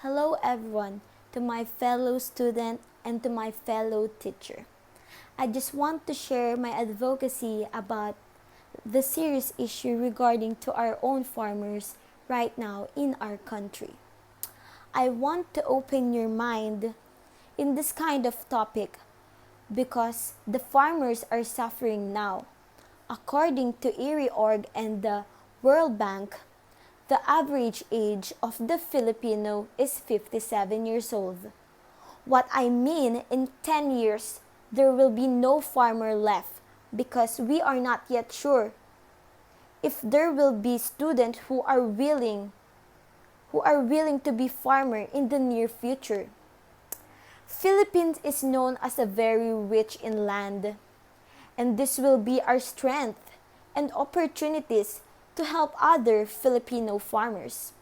Hello everyone, to my fellow student and to my fellow teacher. I just want to share my advocacy about the serious issue regarding to our own farmers right now in our country. I want to open your mind in this kind of topic because the farmers are suffering now. According to ERIORG and the World Bank, the average age of the Filipino is 57 years old. What I mean, in 10 years, there will be no farmer left because we are not yet sure if there will be students who are willing to be farmer in the near future. Philippines is known as a very rich in land, and this will be our strength and opportunities to help other Filipino farmers.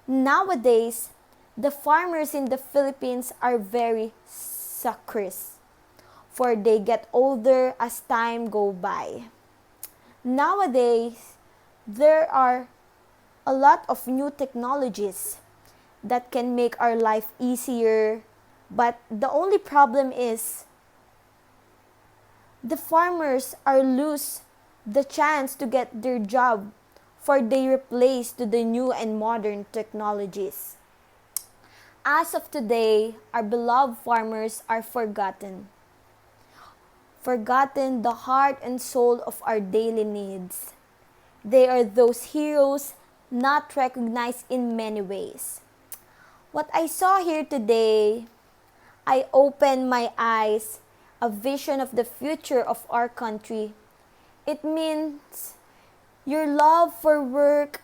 Nowadays, the farmers in the Philippines are very sacrifice, for they get older as time go by. Nowadays, there are a lot of new technologies that can make our life easier, but the only problem is the farmers are lose the chance to get their job for they replace to the new and modern technologies. As of today, our beloved farmers are forgotten. Forgotten the heart and soul of our daily needs. They are those heroes not recognized in many ways. What I saw here today, I opened my eyes, a vision of the future of our country. It means your love for work,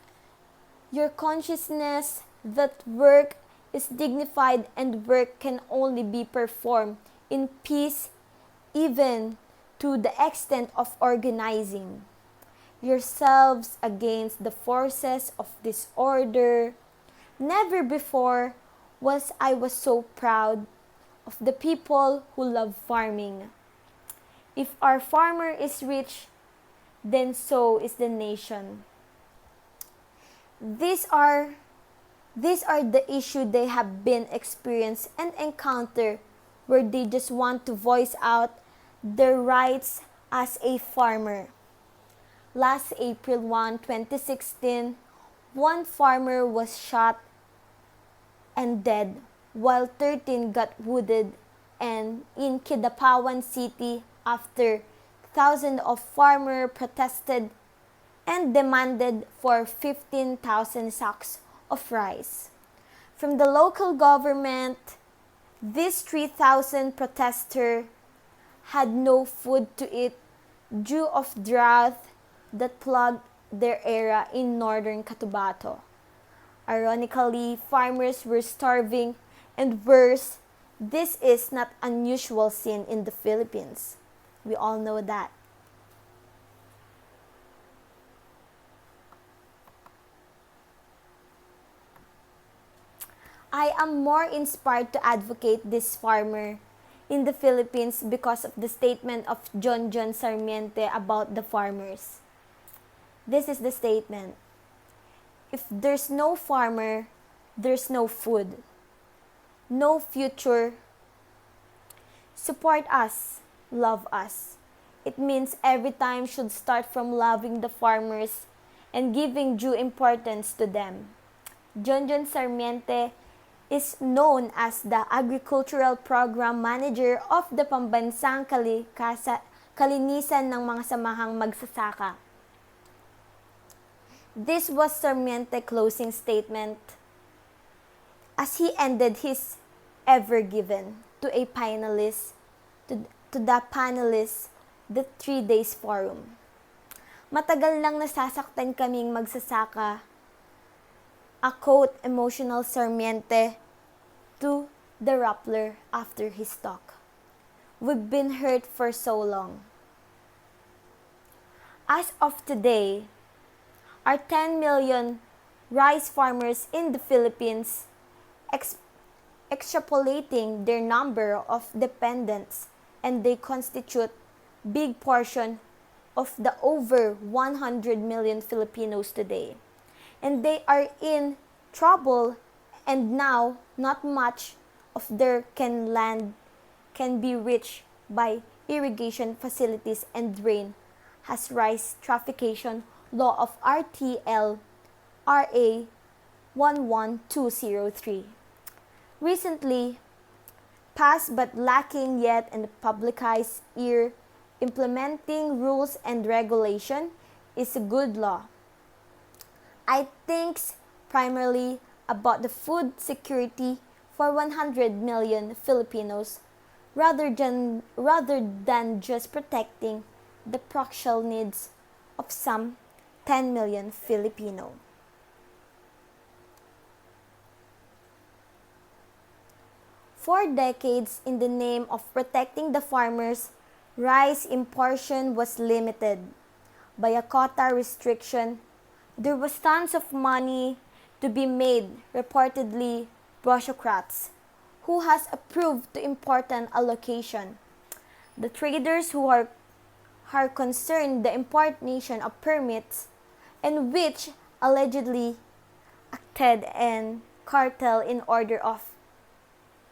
your consciousness that work is dignified and work can only be performed in peace, even to the extent of organizing yourselves against the forces of disorder. Never before was I so proud of the people who love farming. If our farmer is rich, then so is the nation. These are the issues they have been experienced and encounter where they just want to voice out their rights as a farmer. Last April 1, 2016, one farmer was shot and dead while 13 got wounded, and in Kidapawan City after thousands of farmers protested and demanded for 15,000 sacks of rice. From the local government, these 3,000 protesters had no food to eat due of drought that plagued their area in northern Cotabato. Ironically, farmers were starving, and worse, this is not unusual scene in the Philippines. We all know that. I am more inspired to advocate this farmer in the Philippines because of the statement of John Sarmiento about the farmers. This is the statement: if there's no farmer, there's no food, no future. Support us, love us. It means every time should start from loving the farmers and giving due importance to them. John Sarmiento is known as the Agricultural Program Manager of the Pambansang Kalinisan ng mga samahang magsasaka. This was Sarmiento's closing statement as he ended his ever given to a panelist, to the panelists, the 3 days forum. Matagal nang nasasaktan kaming magsasaka. A quote emotional Sarmiento to the Rappler after his talk. We've been hurt for so long. As of today, our 10 million rice farmers in the Philippines, extrapolating their number of dependents, and they constitute big portion of the over 100 million Filipinos today. And they are in trouble And now, not much of their land can be reached by irrigation facilities and drain has rise traffication law of RTL RA 11203. Recently passed but lacking yet in the publicized ear, implementing rules and regulation is a good law. I think primarily about the food security for 100 million Filipinos rather than just protecting the practical needs of some 10 million Filipino. For decades, in the name of protecting the farmers, rice importation was limited by a quota restriction. There was tons of money to be made, reportedly bureaucrats, who has approved the important allocation. The traders who are concerned the importation of permits and which allegedly acted in cartel in order of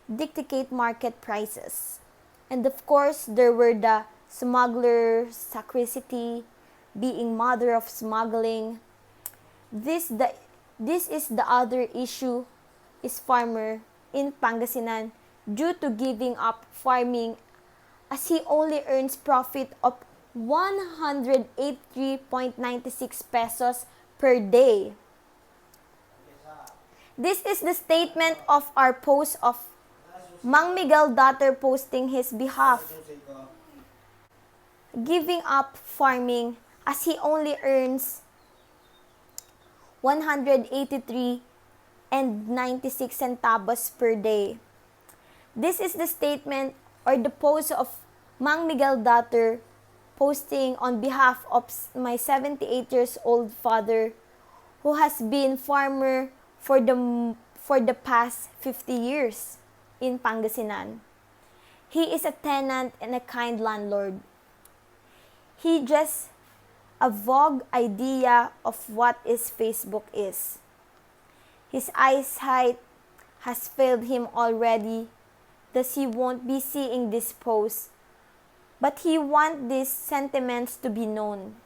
dictate market prices. And of course, there were the smugglers, scarcity, being mother of smuggling. This is the other issue is farmer in Pangasinan due to giving up farming as he only earns profit of 183.96 pesos per day. This is the statement of our post of Mang Miguel daughter posting his behalf, giving up farming as he only earns 183 and 96 centavos per day. This is the statement or the post of Mang Miguel daughter posting on behalf of my 78 years old father who has been farmer for the past 50 years in Pangasinan. He is a tenant and a kind landlord. He just a vague idea of what is Facebook is. His eyesight has failed him already, thus he won't be seeing this post. But he wants these sentiments to be known.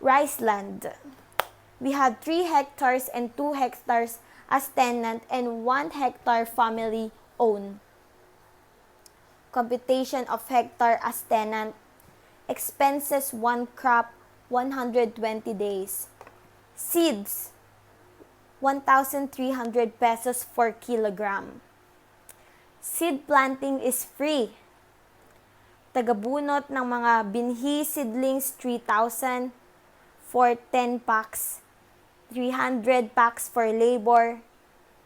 Riceland. We have 3 hectares and 2 hectares as tenant and 1 hectare family owned. Computation of hectare as tenant. Expenses 1 crop 120 days. Seeds 1,300 pesos per kilogram. Seed planting is free. Tagabunot ng mga binhi seedlings 3,000 for 10 packs. 300 packs for labor.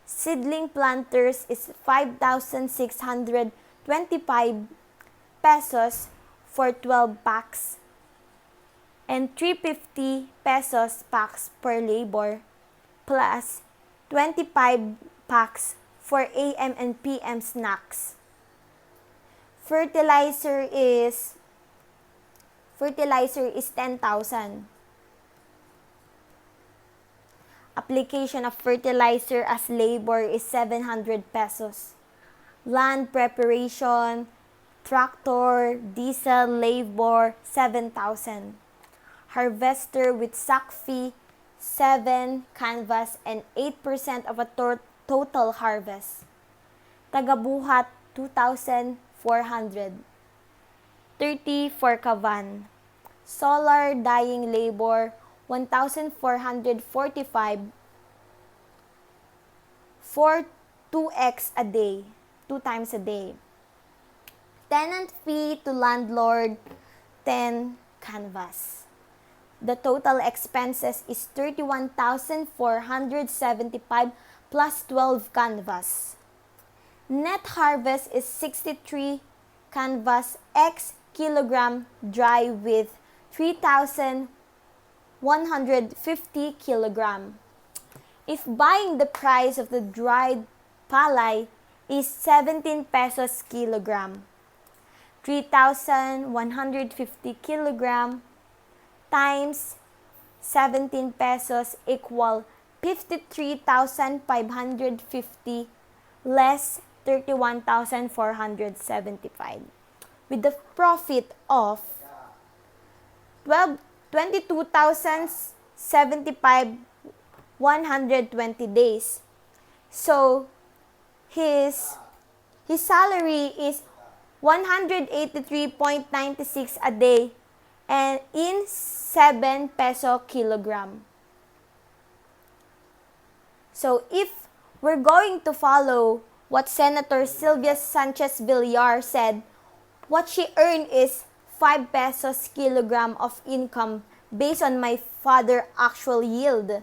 Seedling planters is 5,625 pesos for 12 packs and 350 pesos packs per labor plus 25 packs for AM and PM snacks. Fertilizer is 10,000. Application of fertilizer as labor is 700 pesos. Land preparation, tractor, diesel, labor, 7,000. Harvester with sack fee, 7 canvas and 8% of a total harvest. Tagabuhat, 2,400. 30 for kavan. Solar dyeing labor, 1,445 for 2x a day, 2 times a day. Tenant fee to landlord, 10 canvas. The total expenses is 31,475 plus 12 canvas. Net harvest is 63 canvas x kilogram dry with 3,150 kilogram. If buying the price of the dried palay is 17 pesos kilogram, 3,150 kilogram times 17 pesos equal 53,550 less 31,475 with the profit of 22,075 120 days. So his salary is 183.96 a day and in 7 peso kilogram. So if we're going to follow what Senator Sylvia Sanchez Villar said, what she earned is 5 pesos kilogram of income based on my father actual yield.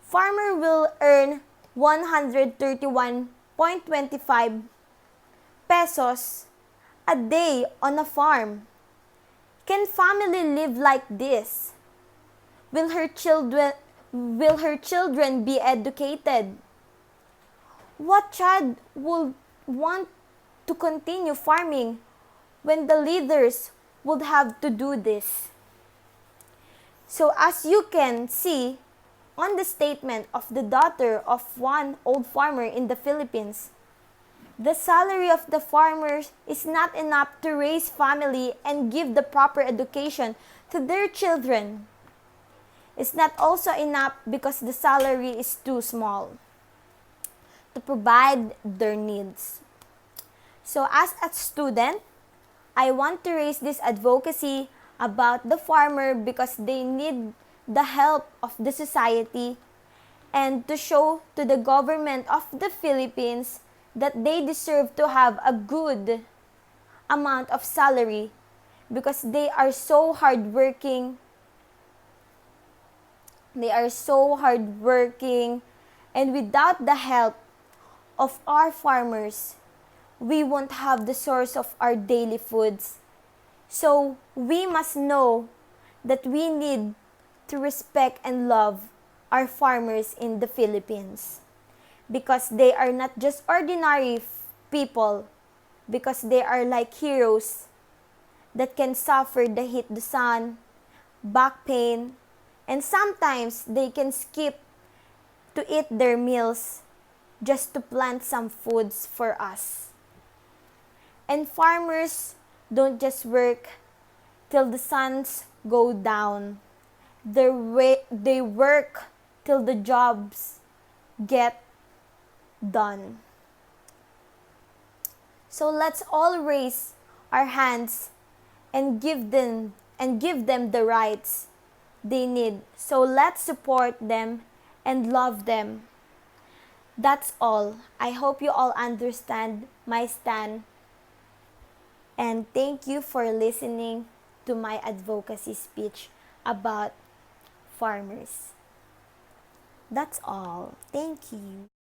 Farmer will earn 131.25 pesos a day on a farm. Can family live like this? Will her children be educated? What child would want to continue farming when the leaders would have to do this? So as you can see on the statement of the daughter of one old farmer in the Philippines, the salary of the farmers is not enough to raise family and give the proper education to their children. It's not also enough because the salary is too small to provide their needs. So as a student, I want to raise this advocacy about the farmer because they need the help of the society and to show to the government of the Philippines that they deserve to have a good amount of salary because they are so hardworking. And without the help of our farmers, we won't have the source of our daily foods. So we must know that we need to respect and love our farmers in the Philippines because they are not just ordinary people, because they are like heroes that can suffer the heat, the sun, back pain, and sometimes they can skip to eat their meals just to plant some foods for us. And farmers don't just work till the suns go down. They work till the jobs get done. So let's all raise our hands and give them the rights they need. So let's support them and love them. That's all. I hope you all understand my stand. And thank you for listening to my advocacy speech about farmers. That's all. Thank you.